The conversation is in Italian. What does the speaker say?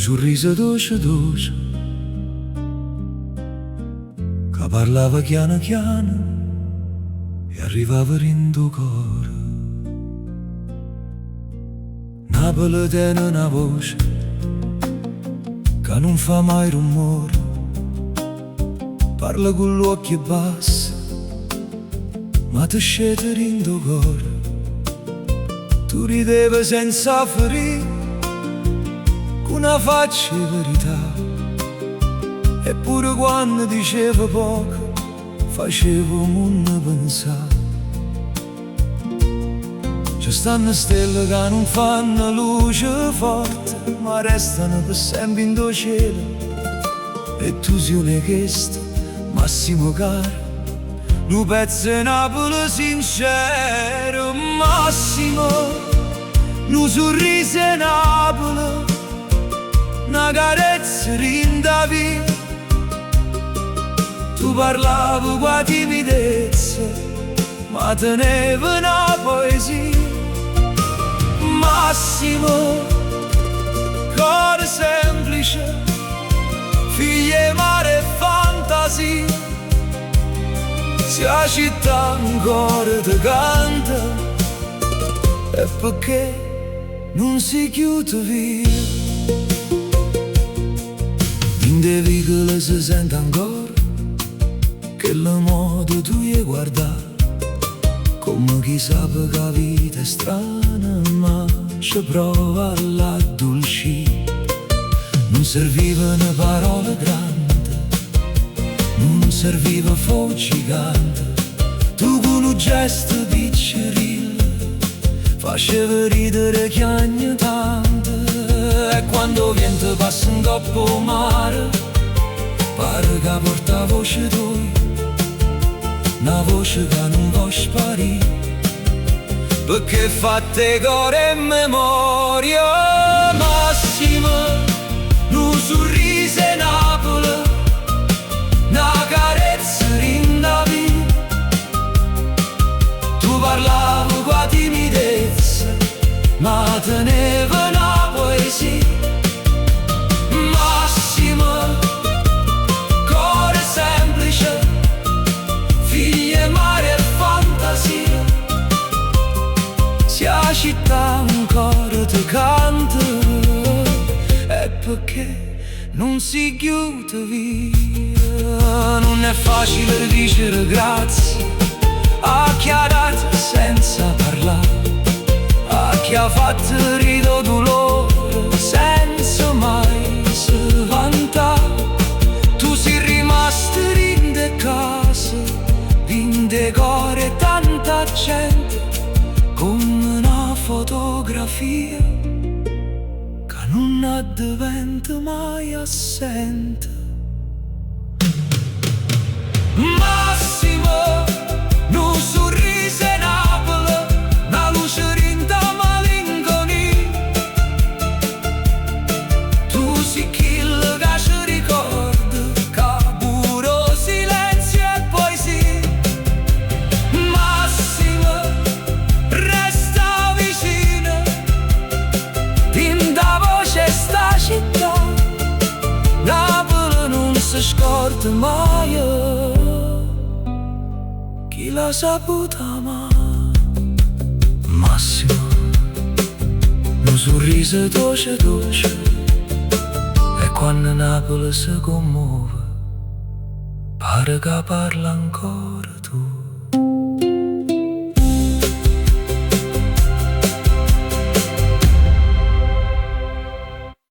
sorriso dolce dolce che parlava chiano chiano e arrivava in tuo cuore. Napoli tiene una voce che non fa mai rumore, parla con gli occhi bassi ma ti scende in tuo cuore. Tu ridevi senza ferire, con una faccia di verità, eppure quando dicevo poco facevo non pensare. Ci stanno stelle che non fanno luce forte, ma restano per sempre in tuo cielo. E tu sei una chiesto, massimo caro, un pezzo di Napoli sincero. Massimo, un sorriso di Napoli, una carezza rinda via. Tu parlavi con timidezza, ma tenevi una poesia. Massimo, cuore semplice, figlie, mare e fantasia. Se la città ancora ti canta, è perché non si chiude via. In te vicoli si sente ancora che la moda tu hai guardato, come chi sa che la vita è strana ma ci prova alla dolci. Non servivano parole grandi, non serviva fuoco gigante, tu con un gesto piccerino facevi ridere chiagne tante. E quando il vento passa in coppa mare, pare che porta voce tua, una voce che non può sparire, perché fatte cuore e memoria. Massimo, un sorriso di Napoli, una carezza rinda via. Tu parlavi con timidezza, ma tenevi una poesia. Massimo, cuore semplice, figlie, mare e fantasia. Se la città ancora ti canta, è perché non si chiude via. Non è facile dicere grazie a chi ha dato senza parlare, a chi ha fatto ridere dolore senza mai si vantare. Tu sei rimasto in de case, in decore tanta gente, come una fotografia che non addiventa mai assente. Massimo, un sorriso di Napoli, una luce rinda malinconia. Tu sei quello che ci ricorda, che pure silenzio e poesia. Massimo, resta vicino, tinta voce sta città. Napoli non si scorda mai chi l'ha saputa amare. Massimo, un sorriso dolce dolce, e quando Napoli si commuove, pare che parla ancora tu.